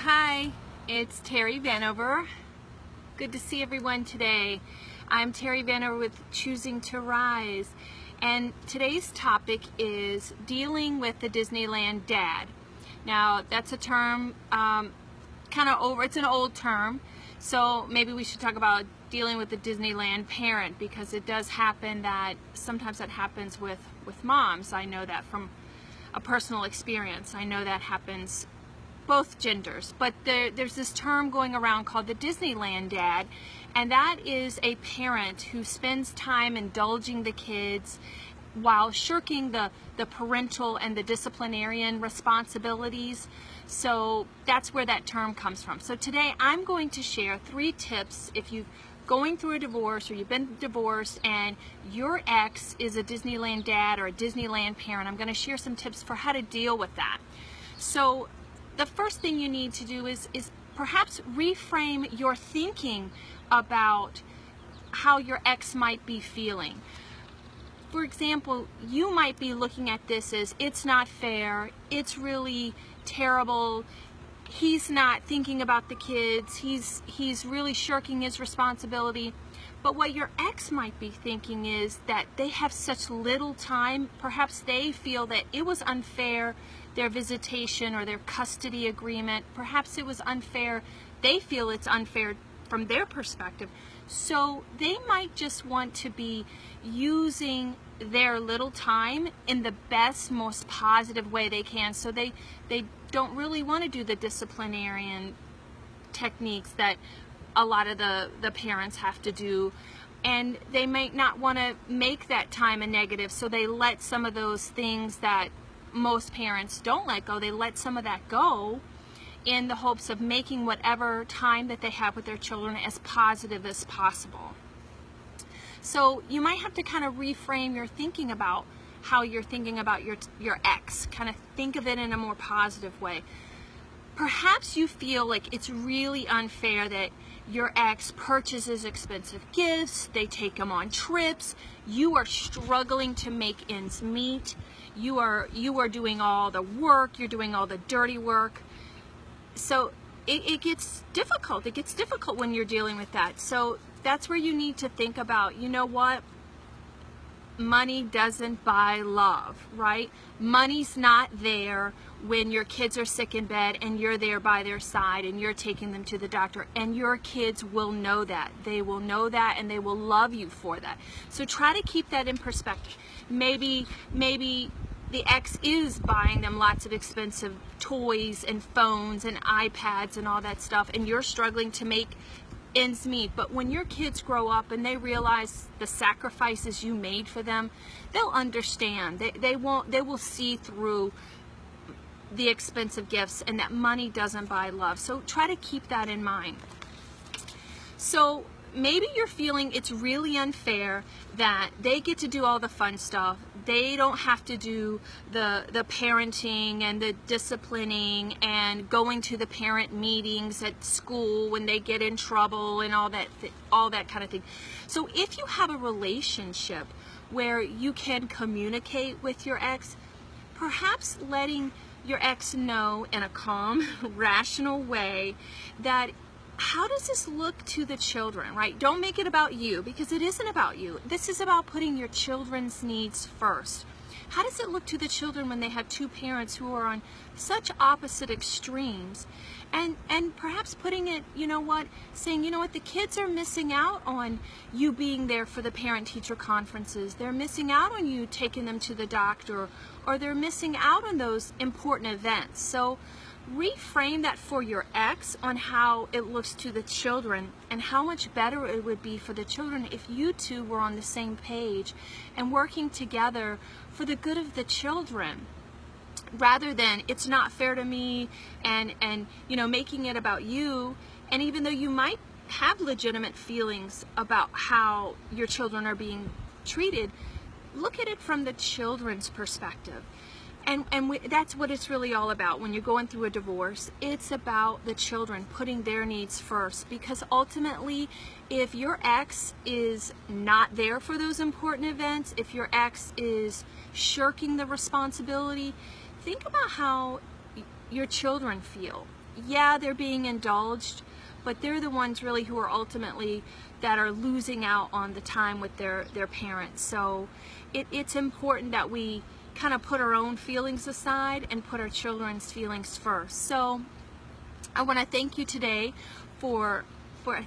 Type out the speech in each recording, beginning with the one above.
Hi, it's Terry Vanover. Good to see everyone today. I'm Terry Vanover with Choosing to Rise, and today's topic is dealing with the Disneyland dad. Now, that's a term it's an old term, so maybe we should talk about dealing with the Disneyland parent, because it does happen that sometimes that happens with moms. I know that from a personal experience. I know that happens both genders, but there's this term going around called the Disneyland dad, and that is a parent who spends time indulging the kids while shirking the parental and the disciplinarian responsibilities. So that's where that term comes from. So today I'm going to share 3 tips if you're going through a divorce or you've been divorced and your ex is a Disneyland dad or a Disneyland parent. I'm going to share some tips for how to deal with that. So the first thing you need to do is perhaps reframe your thinking about how your ex might be feeling. For example, you might be looking at this as, it's not fair, it's really terrible, he's not thinking about the kids, he's really shirking his responsibility. But what your ex might be thinking is that they have such little time. Perhaps they feel that it was unfair, their visitation or their custody agreement. Perhaps it was unfair. They feel it's unfair from their perspective. So they might just want to be using their little time in the best, most positive way they can. So they don't really want to do the disciplinarian techniques that a lot of the parents have to do, and they might not want to make that time a negative, so they let some of those things that most parents don't let go, they let some of that go in the hopes of making whatever time that they have with their children as positive as possible. So you might have to kind of reframe your thinking about how you're thinking about your ex. Kind of think of it in a more positive way. Perhaps you feel like it's really unfair that your ex purchases expensive gifts, they take them on trips, you are struggling to make ends meet, you are doing all the work, you're doing all the dirty work. So it gets difficult. It gets difficult when you're dealing with that. So that's where you need to think about, you know what? Money doesn't buy love, right? Money's not there when your kids are sick in bed and you're there by their side and you're taking them to the doctor, and your kids will know that. They will know that, and they will love you for that. So try to keep that in perspective. Maybe the ex is buying them lots of expensive toys and phones and iPads and all that stuff, and you're struggling to make ends meet. But when your kids grow up and they realize the sacrifices you made for them, they'll understand. They will see through the expensive gifts, and that money doesn't buy love. So try to keep that in mind. So maybe you're feeling it's really unfair that they get to do all the fun stuff. They don't have to do the parenting and the disciplining and going to the parent meetings at school when they get in trouble and all that kind of thing. So if you have a relationship where you can communicate with your ex, perhaps letting your ex know in a calm, rational way that, how does this look to the children, right? Don't make it about you, because it isn't about you. This is about putting your children's needs first. How does it look to the children when they have 2 parents who are on such opposite extremes? And perhaps putting it, saying, the kids are missing out on you being there for the parent-teacher conferences. They're missing out on you taking them to the doctor, or they're missing out on those important events. So reframe that for your ex on how it looks to the children, and how much better it would be for the children if you two were on the same page and working together for the good of the children, rather than it's not fair to me and making it about you. And even though you might have legitimate feelings about how your children are being treated, look at it from the children's perspective. And that's what it's really all about when you're going through a divorce. It's about the children, putting their needs first. Because ultimately, if your ex is not there for those important events, if your ex is shirking the responsibility, think about how your children feel. yeah, they're being indulged, but they're the ones really who are ultimately that are losing out on the time with their parents. So it's important that we kind of put our own feelings aside and put our children's feelings first. So I want to thank you today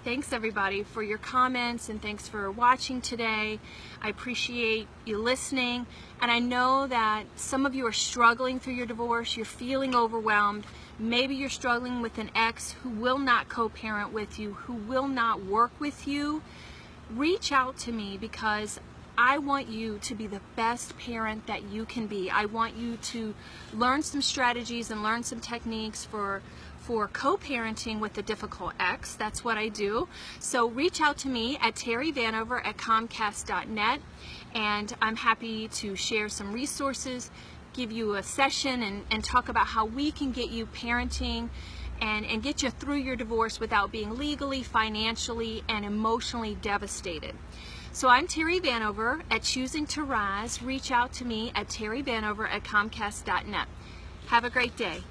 thanks everybody for your comments, and thanks for watching today. I appreciate you listening, and I know that some of you are struggling through your divorce. You're feeling overwhelmed. Maybe you're struggling with an ex who will not co-parent with you, who will not work with you. Reach out to me, because I want you to be the best parent that you can be. I want you to learn some strategies and learn some techniques for co-parenting with a difficult ex. That's what I do. So reach out to me at terryvanover@comcast.net, and I'm happy to share some resources, give you a session, and talk about how we can get you parenting and get you through your divorce without being legally, financially, and emotionally devastated. So I'm Terry Vanover at Choosing to Rise. Reach out to me at terryvanover@comcast.net. Have a great day.